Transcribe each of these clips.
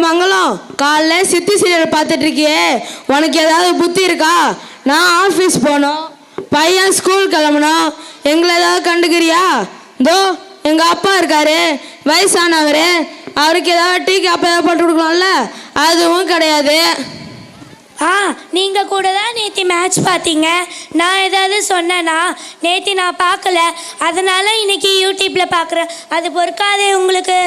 மங்களம், காலைல சித்தி சீரியல் பார்த்துட்டு இருக்கியே, உனக்கு ஏதாவது புத்தி இருக்கா? நான் ஆஃபீஸ் போகணும், பையன் ஸ்கூல் கிளம்பணும், எங்களை ஏதாவது கண்டுக்கிறியா? இதோ எங்கள் அப்பா இருக்காரு, வயசானவர், அவருக்கு ஏதாவது டீ காப்பி ஏதாவது போட்டு கொடுக்கலாம்ல, அதுவும் கிடையாது. நீங்கள் கூட தான் நேற்று மேட்ச் பார்த்தீங்க. நான் ஏதாவது சொன்னேன்னா? நேற்று நான் பார்க்கல, அதனால இன்னைக்கு யூடியூப்பில் பார்க்குறேன். அது பொறுக்காதே உங்களுக்கு.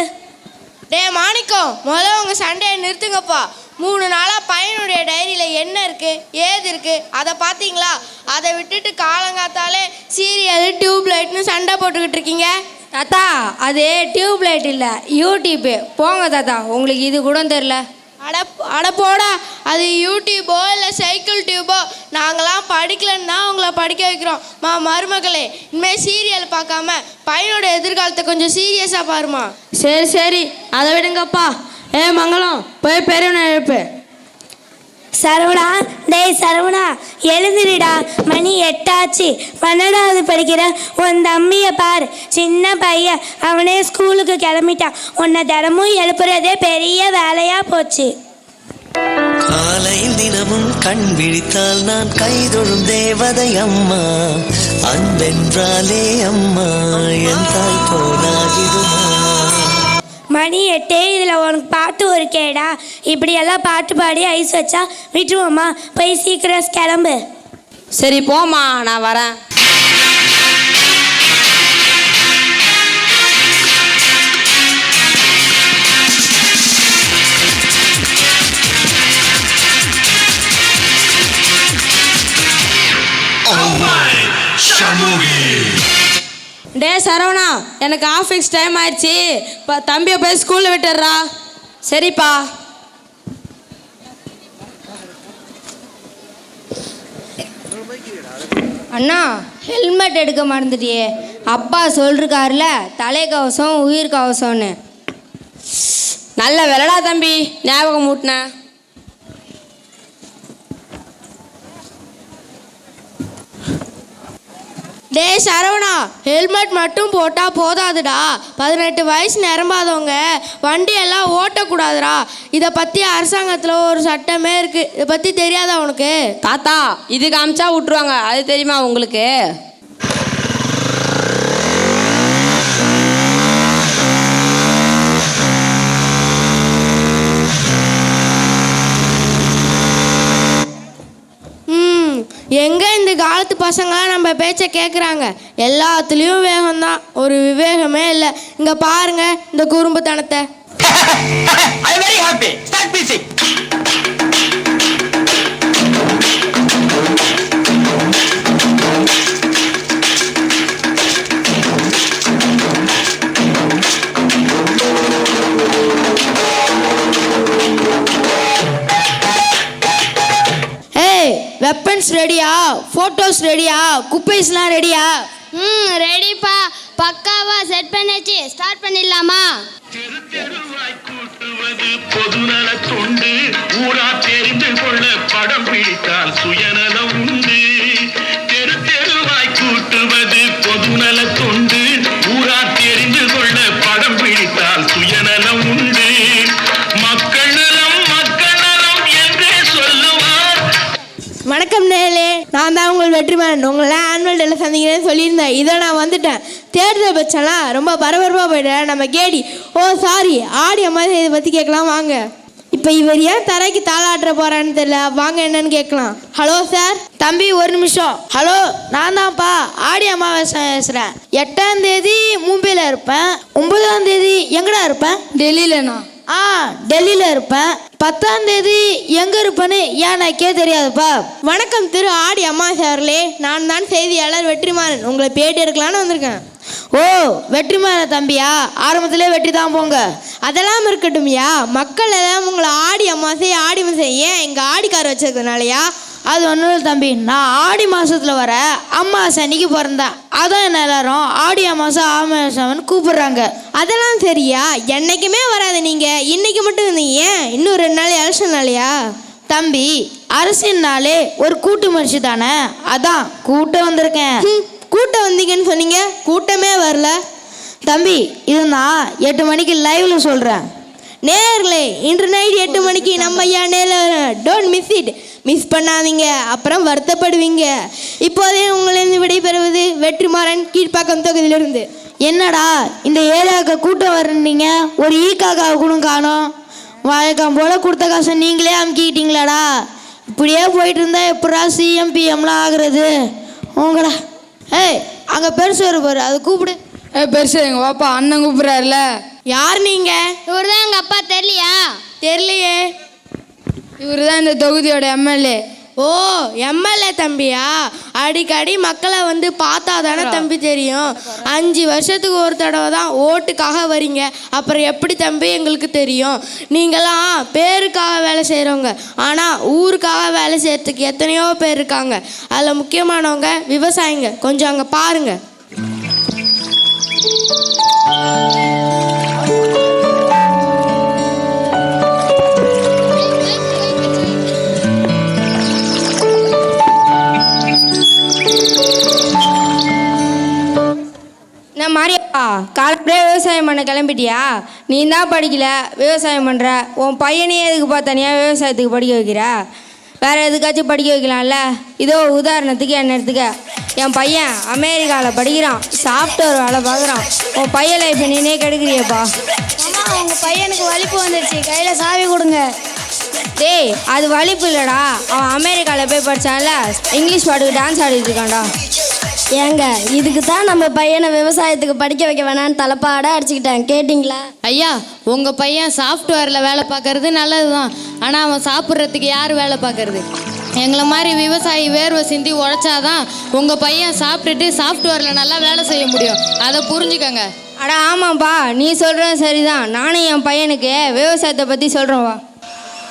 மாணிக்கம், முதல்ல உங்கள் சண்டையை நிறுத்துங்கப்பா. 3 நாளாக பையனுடைய டைரியில் என்ன இருக்குது ஏது இருக்குது அதை பார்த்தீங்களா? அதை விட்டுட்டு காலங்காத்தாலே சீரியல் டியூப் லைட்னு சண்டை போட்டுக்கிட்டு இருக்கீங்க. தாத்தா, அது டியூப் லைட் இல்லை, யூடியூப்பு. போங்க தாத்தா, உங்களுக்கு இது கூட தெரில. அட போடா, அது யூடியூபோ இல்லை சைக்கிள் டியூபோ, நாங்களாம் படிக்கலன்னு தான் உங்களை படிக்க வைக்கிறோம். மருமகளே, இனிமேல் சீரியல் பார்க்காம பையனோட எதிர்காலத்தை கொஞ்சம் சீரியஸாக பாருமா. சரி, அதை விடுங்கப்பா. மங்களம், போய் பெரியவனை எழுப்பு. சரவணா, டேய் சரவணா, எழுந்துடுடா, மணி 8 ஆச்சு. 12வது படிக்கிற உன் தம்பியை பார், சின்ன பையன், அவனே ஸ்கூலுக்கு கிளம்பிட்டான். உன்னை தினமும் எழுப்புறதே பெரிய வேலையாக போச்சு. காலையில் தினமும் கண் விழித்தால் நான் கைதொழும் தேவதை அம்மா, அன்பென்றாலே அம்மா, என் தாய் போலாகிடுமா. மணி 8, இதில் உனக்கு பாட்டு ஒரு கேடா? இப்படியெல்லாம் பாட்டு பாடி ஐஸ் வச்சா விட்டுருவோம்மா. போய் சீக்கிரம் கிளம்பு. சரி போம்மா, நான் வரேன். டே சரவணா, எனக்கு ஆஃபீஸ் டைம் ஆயிடுச்சு, தம்பியை போய் ஸ்கூலில் விட்டுடுறா. சரிப்பா. அண்ணா, ஹெல்மெட் எடுக்க மறந்துட்டியே. அப்பா சொல்லிருக்காருல, தலைக்கவசம் உயிர் கவசம்னு. நல்ல விளடா தம்பி, ஞாபகம் மூட்டின. டே சரவணா, ஹெல்மெட் மட்டும் போட்டால் போதாதுடா. 18 வயசு நிரம்பாதவங்க வண்டியெல்லாம் ஓட்டக்கூடாதுடா. இதை பற்றி அரசாங்கத்தில் ஒரு சட்டமே இருக்குது. இதை பற்றி தெரியாதா உனக்கு? தாத்தா, இது காமிச்சா விட்டுருவாங்க, அது தெரியுமா உங்களுக்கு? எங்கே இந்த காலத்து பசங்களாம் நம்ம பேச்சை கேட்குறாங்க? எல்லாத்துலேயும் வேகம்தான், ஒரு விவேகமே இல்லை. இங்கே பாருங்க இந்த குறும்புத்தனத்தை. வெப்பன்ஸ் ரெடியா? ஃபோட்டோஸ் ரெடியா? குப்பைஸ்லாம் ரெடியா? ரெடிப்பா, பக்காவா செட் பண்ணியாச்சு. ஸ்டார்ட் பண்ணிடலாமா? தெருவாய் கூட்டுவது பொதுநல தொண்டு, ஊரா தெரிந்து கொள்ள படம் பிடித்தால் சுயநலம் உண்டு. தெருவாய் கூட்டுவது பொதுநல தொண்டு, ஊரா தெரிந்து கொள்ள படம் பிடித்தால் சுயநலம் உண்டு. மக்கள் நலம் மக்கள் நலம் என்றே சொல்லுவார். வணக்கம் நேயர்களே, நான் தான் உங்கள் வெற்றிமாறன். உங்களெல்லாம் ஆனுவல் டேல சந்திக்கிறேன்னு சொல்லியிருந்தேன். இதை நான் வந்துட்டேன். தேர்தல் பட்சம்லாம் ரொம்ப பரபரப்பாக போயிட்டேன். நம்ம கேடி சாரி ஆடி அம்மா இதை பற்றி கேட்கலாம் வாங்க. இப்போ இவர் ஏன் தரைக்கு தாளாட்டுற போகிறான்னு தெரியல, வாங்க என்னன்னு கேட்கலாம். Hello sir. தம்பி ஒரு நிமிஷம். ஹலோ, நான் தான்ப்பா ஆடி அமாவாசை பேசுகிறேன். 8ஆம் தேதி மும்பையில் இருப்பேன். 9ஆம் தேதி எங்கடா இருப்பேன்? டெல்லியிலண்ணா. டெல்லியில் இருப்பேன். 10ஆம் தேதி எங்கே இருப்பேன்னு எனக்கே தெரியாதுப்பா. வணக்கம் திரு ஆடி அமாவாசை அவர்களே, நான் தான் செய்தியாளர் வெற்றிமாறன். உங்களை பேட்டி எடுக்கலான்னு வந்திருக்கேன். ஓ, வெற்றிமாறன் தம்பியா? ஆரம்பத்திலே வெற்றி தான் போங்க. அதெல்லாம் இருக்கட்டும்யா, மக்கள் எல்லாம் உங்களை ஆடி அமாவாசை ஏன் எங்கள் ஆடிக்கார வச்சதுனாலயா? அது ஒன்றும் இல்லை தம்பி, நான் ஆடி மாதத்தில் வர அமாவாசை அன்னைக்கு பிறந்தேன். அதான் என்ன எல்லாரும் ஆடி அமாவாசைன்னு கூப்பிடுறாங்க. அதெல்லாம் சரியா, என்னைக்குமே வராது. நீங்கள் இன்னைக்கு மட்டும் இருந்தீங்க, ஏன் இன்னும் 2 நாள் எலெக்ஷன் நாளையா? தம்பி, அரசியல்னாலே ஒரு கூட்டு முயற்சி தானே, அதான் கூட்டம் வந்திருக்கேன். கூட்டம் வந்தீங்கன்னு சொன்னீங்க, கூட்டமே வரல. தம்பி, இது நான் 8 மணிக்கு லைவ்ல சொல்கிறேன். நேர்களே இன்று நைட் 8 மணிக்கு நம்ம ஐயா நேரில் டோன்ட் மிஸ் இட். மிஸ் பண்ணாதீங்க, அப்புறம் வருத்தப்படுவீங்க. இப்போதே உங்களிருந்து விடைபெறுவது வெற்றிமாறன், கீழ்ப்பாக்கம் தொகுதியிலிருந்து. என்னடா இந்த ஏரியாவுக்கு கூட்டம் வரீங்க, ஒரு ஈக்காக்காவை கூட காணோம். வழக்கம் போல் கொடுத்த காசை நீங்களே அமுக்கிக்கிட்டீங்களாடா. இப்படியே போயிட்டு இருந்தா எப்படா சிஎம் பிஎம்லாம் ஆகுறது உங்களா? ஏய் அங்கே பெருசு வருவார், அது கூப்பிடு. பெருசு எங்கள் பாப்பா அண்ணன் கூப்பிட்றாருல. யார் நீங்க? இவர் தான் எங்கள் அப்பா, தெரியலையா? தெரியலையே. இவர் தான் இந்த தொகுதியோட எம்எல்ஏ. ஓ எம்எல்ஏ தம்பியா? அடிக்கடி மக்களை வந்து பார்த்தா தானே தம்பி தெரியும். 5 வருஷத்துக்கு ஒரு தடவை தான் ஓட்டுக்காக வரீங்க, அப்புறம் எப்படி தம்பி எங்களுக்கு தெரியும்? நீங்களாம் பேருக்காக வேலை செய்கிறவங்க, ஆனால் ஊருக்காக வேலை செய்கிறதுக்கு எத்தனையோ பேர் இருக்காங்க. அதில் முக்கியமானவங்க விவசாயிங்க. கொஞ்சம் அங்கே பாருங்க. நான் மாரியப்பா, காலப்படியே விவசாயம் பண்ண கிளம்பிட்டியா? நீ தான் படிக்கல, விவசாயம் பண்ணுற. உன் பையனையே எதுக்குப்பா தனியாக விவசாயத்துக்கு படிக்க வைக்கிற? வேறு எதுக்காச்சும் படிக்க வைக்கலாம்ல. இதோ உதாரணத்துக்கு என்ன எடுத்துக்க, என் பையன் அமெரிக்காவில் படிக்கிறான், சாஃப்ட்வேர் வேலை பார்க்குறான். உன் பையன் லைஃப் நீனே கெடுக்கிறியப்பா. அம்மா உங்கள் பையனுக்கு வலிப்பு வந்துடுச்சு, கையில் சாவி கொடுங்க. டேய் அது வலிப்பு இல்லைடா, அவன் அமெரிக்காவில் போய் படித்தான்ல, இங்கிலீஷ் பாட்டுக்கு டான்ஸ் ஆடிட்டு இருக்கான்டா. ஏங்க இதுக்கு தான் நம்ம பையனை விவசாயத்துக்கு படிக்க வைக்க வேணான்னு தலைப்பாட அடிச்சுக்கிட்டேன், கேட்டிங்களா? ஐயா உங்கள் பையன் சாஃப்ட்வேரில் வேலை பார்க்கறது நல்லது தான், ஆனால் அவன் சாப்பிட்றதுக்கு யார் வேலை பார்க்கறது? எங்களை மாதிரி விவசாயி வேர்வை சிந்தி உழைச்சாதான் உங்கள் பையன் சாப்பிட்டுட்டு சாஃப்ட்வேரில் நல்லா வேலை செய்ய முடியும். அதை புரிஞ்சுக்கங்க. அட ஆமாப்பா, நீ சொல்கிறது சரிதான். நானும் என் பையனுக்கு விவசாயத்தை பற்றி சொல்கிறேன் வா.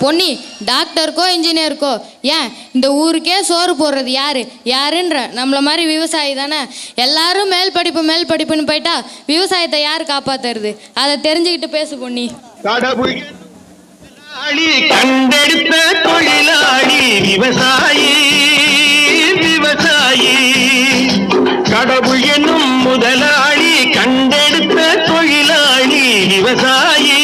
பொன்னி டாக்டருக்கோ இன்ஜினியருக்கோ ஏன் இந்த ஊருக்கே சோறு போடுறது யாருன்ற நம்மள மாதிரி விவசாயி தானே. எல்லாரும் மேல் படிப்புன்னு போயிட்டா விவசாயத்தை யார் காப்பாத்துறது? அதை தெரிஞ்சுக்கிட்டு பேசு பொன்னி. கண்டெடுத்த தொழிலாளி விவசாயி கடவுள் என்னும் முதலாளி, கண்டெடுத்த தொழிலாளி விவசாயி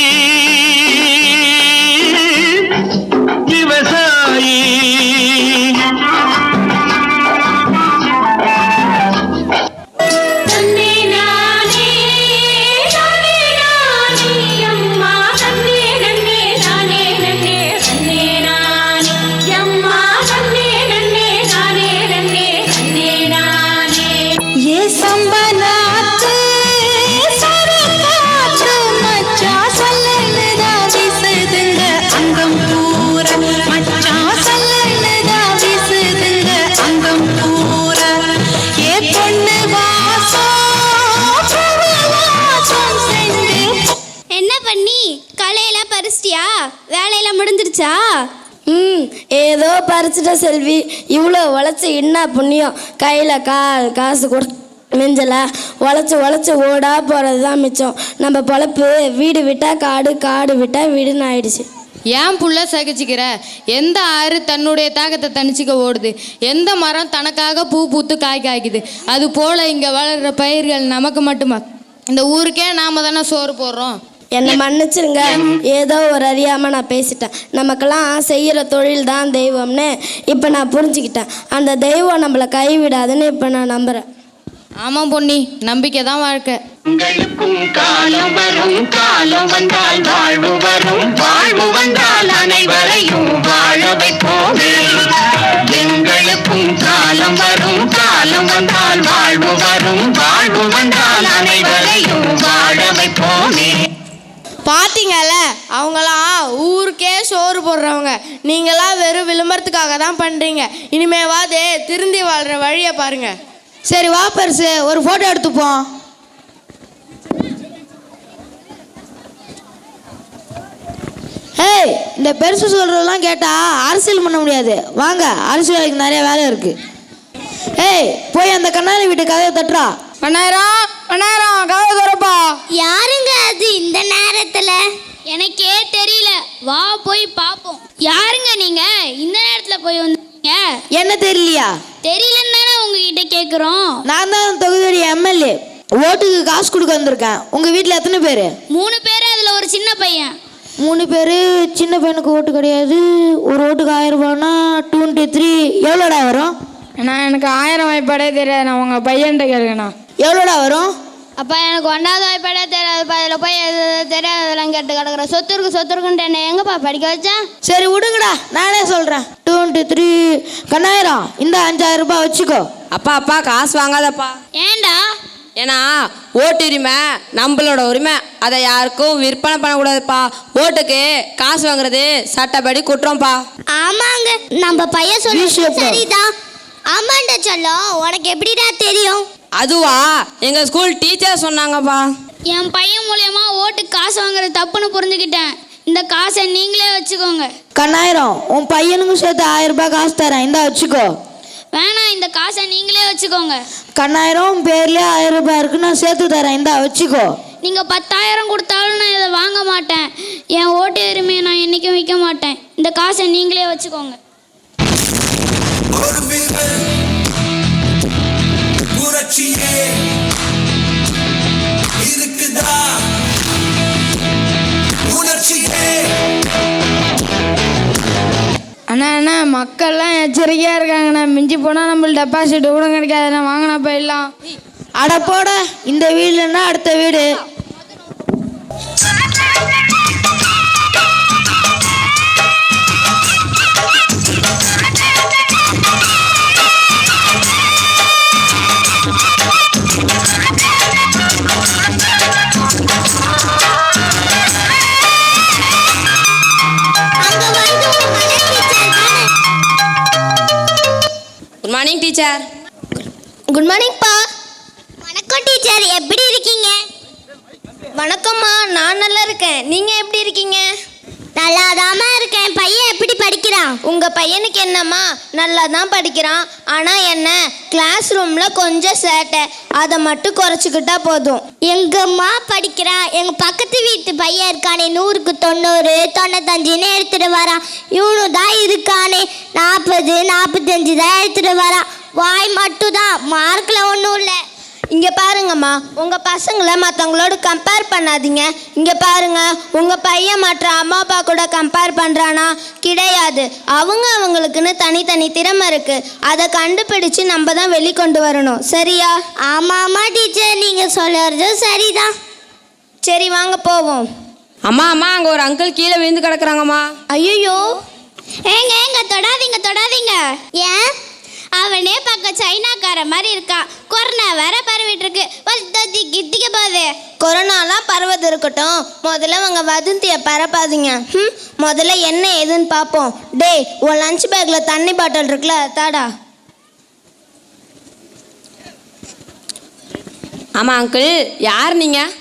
வேலையெல்லாம் முடிஞ்சிருச்சா? ஏதோ பறிச்சிட்ட செல்வி, இவ்வளோ உழைச்சி என்ன புண்ணியம். கையில் காசு கூட மிஞ்சலை, உழைச்சி ஓடா போகிறது தான் மிச்சம். நம்ம பொழப்பு வீடு விட்டால் காடு, காடு விட்டால் வீடுன்னு ஆயிடுச்சு. ஏன் புள்ள சகிச்சுக்கிற? எந்த ஆறு தன்னுடைய தாகத்தை தணிச்சிக்க ஓடுது? எந்த மரம் தனக்காக பூ பூத்து காய் காய்க்குது? அது போல் இங்கே வளர்கிற பயிர்கள் நமக்கு மட்டுமா? இந்த ஊருக்கே நாம் தானே சோறு போடுறோம். என்னை மன்னிச்சிருங்க, ஏதோ ஒரு அறியாமல் நான் பேசிட்டேன். நமக்கெல்லாம் செய்கிற தொழில் தான் தெய்வம்னு இப்போ நான் புரிஞ்சுக்கிட்டேன். அந்த தெய்வம் நம்மளை கைவிடாதுன்னு இப்போ நான் நம்புகிறேன். ஆமாம் பொன்னி, நம்பிக்கை தான் வாழ்க்கை. உங்களுக்கும் காலம் வரும், காலம் வந்தால் வாழ்வு வரும், வாழ்வு வந்தால் அனைவரையும் வாழ வைப்போமே. எங்களுக்கும் காலம் வரும், காலம் வந்தால் வாழ்வு வரும், வாழ்வு வந்தால் அனைவரையும் வாழ வைப்போமே. பார்த்தீங்கல்ல, அவங்களாம் ஊருக்கே சோறு போடுறவங்க. நீங்களாம் வெறும் விளம்பரத்துக்காக தான் பண்ணுறீங்க. இனிமேவாது திருந்தி வாழ்கிற வழியை பாருங்க. சரி வா பெருசு, ஒரு ஃபோட்டோ எடுத்துப்போம். ஏய் இந்த பெருசு சொல்கிறதெல்லாம் கேட்டால் அரசியல் பண்ண முடியாது. வாங்க, அரசியலுக்கு நிறைய வேலை இருக்குது. ஏய் போய் அந்த கண்ணாடி வீட்டு கதையை தட்டுறா. அண்ணாயிரம் கதை தரப்பா. யாருங்க அது இந்த நேரத்துல? எனக்கே தெரியல, வா போய் பாப்போம். யாருங்க நீங்க இந்த நேரத்துல போய் வந்தீங்க? என்ன தெரியலையா? தெரியலன்னு தானே உங்ககிட்ட கேக்குறோம். நான் தான் தொகுதியுடைய எம்எல்ஏ. ஓட்டுக்கு காசு கொடுக்க வந்திருக்கேன். உங்கள் வீட்டில் எத்தனை பேர்? 3 பேர், அதுல ஒரு சின்ன பையன். 3 பேர், சின்ன பையனுக்கு ஓட்டு கிடையாது. ஒரு ஓட்டுக்கு 1000 ரூபான்னா 23 எவ்வளோடா வரும்? நான் எனக்கு 1000 வாய்ப்பாடே தெரியாது, நான் உங்கள் பையன்கிட்ட கேளுங்கண்ணா. எவ்வளோடா வரும்? அப்பா எனக்கு 1வது வாய்ப்பாடே தெரியாதுப்பா. இதில் போய் எது தெரியாததெல்லாம் கேட்டு கிடக்குறேன். சொத்துருக்குன்ட்டு என்ன எங்கப்பா படிக்க வச்சேன்? சரி விடுங்கடா, நானே சொல்கிறேன். 23 கண்ணாயிரம், இந்த 5000 ரூபாய் வச்சுக்கோ. அப்பா காசு வாங்காதப்பா. ஏன்டா? ஏன்னா ஓட்டு உரிமை நம்மளோட உரிமை, அதை யாருக்கும் விற்பனை பண்ணக்கூடாதுப்பா. ஓட்டுக்கு காசு வாங்குறது சட்டப்படி குற்றம்ப்பா. ஆமாங்க, நம்ம பையன் விஷயம் சரிதான். ஆமாண்டா சொல்லும், உனக்கு எப்படிடா தெரியும்? அதுவா எங்க ஸ்கூல் டீச்சர் சொன்னாங்கப்பா. என் பையன் மூலியமா ஓட்டுக்கு காசு வாங்குறது தப்புன்னு புரிஞ்சுக்கிட்டேன். இந்த காசை நீங்களே வச்சுக்கோங்க. கண்ணாயிரம், உன் பையனுக்கும் சேர்த்து 1000 ரூபாய் காசு தரேன், இந்தா வச்சுக்கோ. வேணாம், இந்த காசை நீங்களே வச்சுக்கோங்க. கண்ணாயிரம் பேர்லேயே 1000 ரூபாய் இருக்கு, நான் சேர்த்து தரேன், இந்தா வச்சுக்கோ. நீங்கள் 10,000 கொடுத்தாலும் நான் இதை வாங்க மாட்டேன். என் ஓட்டு உரிமையை நான் என்றைக்கும் விற்க மாட்டேன். இந்த காசை நீங்களே வச்சுக்கோங்க. அண்ணா மக்கள்லாம் எச்சரிக்கையாக இருக்காங்கண்ணா. மிஞ்சி போனால் நம்மளுக்கு டெபாசிட் கூட கிடைக்காதுண்ணா. வாங்கினா போயிடலாம். அட போட, இந்த வீடுன்னா அடுத்த வீடு. Good morning teacher. குட் மார்னிங்ப்பா. வணக்கம் டீச்சர், எப்படி இருக்கீங்க? வணக்கம்மா, நான் நல்லா இருக்கேன். நீங்கள் எப்படி இருக்கீங்க? நல்லாதாம்மா இருக்கேன். பையன் எப்படி படிக்கிறான்? உங்கள் பையனுக்கு என்னம்மா, நல்லா தான் படிக்கிறான். ஆனால் என்ன, கிளாஸ் ரூமில் கொஞ்சம் சேட்டை, அதை மட்டும் குறைச்சிக்கிட்டா போதும். எங்கம்மா படிக்கிறா? எங்கள் பக்கத்து வீட்டு பையன் இருக்கானே, 100க்கு 90 95ன்னு எடுத்துகிட்டு வரான். இவனு தான் இருக்கானே 40 45 தான் எடுத்துகிட்டு வரான். வாய் மட்டும் தான், மார்க்கில் ஒன்றும் இல்லை. இங்கே பாருங்கம்மா, உங்கள் பசங்களை மற்றவங்களோட கம்பேர் பண்ணாதீங்க. இங்கே பாருங்க, உங்கள் பையன் மற்ற அம்மா அப்பா கூட கம்பேர் பண்ணுறானா? கிடையாது. அவங்களுக்குன்னு தனித்தனி திறமை இருக்குது. அதை கண்டுபிடிச்சு நம்ம தான் வெளிக்கொண்டு வரணும். சரியா? ஆமாம்மா டீச்சர், நீங்கள் சொல்லுறது சரிதான். சரி வாங்க போவோம். அம்மா அங்கே ஒரு அங்கிள் கீழே விழுந்து கிடக்குறாங்கம்மா. ஐயோ, ஏங்க தொடாதீங்க. ஏன்? அவனே பார்க்க சைனாக்கார மாதிரி இருக்கான். கொரோனா வேற பரவிட்டு இருக்கு. கித்திக்க போகுது. கொரோனாலாம் பரவது இருக்கட்டும், முதல்ல அவங்க வதந்தியை பரப்பாதீங்க. முதல்ல என்ன ஏதுன்னு பார்ப்போம். டேய், உன் லஞ்ச் பேக்கில் தண்ணி பாட்டில் இருக்குல்ல, தாடா. ஆமாம் அங்கிள், யார் நீங்கள்?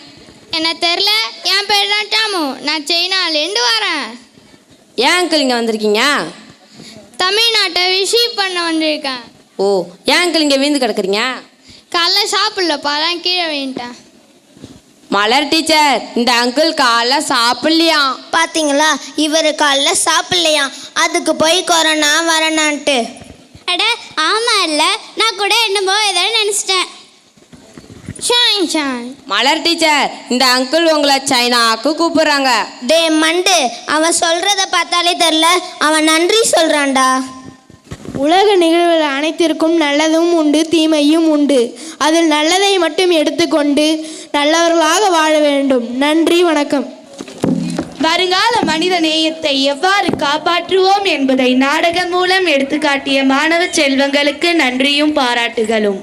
என்ன தெரில. என் பேர் தான் டாமு. நான் சைனாலேருந்து வரேன். ஏன் அங்கிள் இங்கே வந்திருக்கீங்க? தமிழ்நாட்டை விசிட் பண்ண வந்திருக்கேன். ஓ, ஏன் அங்கிள் இங்கே விழுந்து கிடக்குறீங்க? காலைல சாப்பிடலப்பா, தான் கீழே விழுந்துட்டேன். மலர் டீச்சர், இந்த அங்கிள் காலைல சாப்பிடலையா? பார்த்தீங்களா, இவர் காலைல சாப்பிடலையா, அதுக்கு போய் கொரோனா வரனான்ட்டு. அட ஆமாம் இல்லை, நான் கூட என்னமோ ஏதோ நினச்சிட்டேன். மலர் டீச்சர், இந்த அங்கிள் உங்களை சைனாக்கு கூப்பிடுறாங்க. டே மண்டு, அவன் சொல்றத பார்த்தாலே தெரில, அவன் நன்றி சொல்றான்டா. உலக நிகழ்வுகள் அனைத்திற்கும் நல்லதும் உண்டு, தீமையும் உண்டு. அதில் நல்லதை மட்டும் எடுத்துக்கொண்டு நல்லவர்களாக வாழ வேண்டும். நன்றி, வணக்கம். வருங்கால மனித நேயத்தை எவ்வாறு காப்பாற்றுவோம் என்பதை நாடகம் மூலம் எடுத்துக்காட்டிய மாணவ செல்வங்களுக்கு நன்றியும் பாராட்டுகளும்.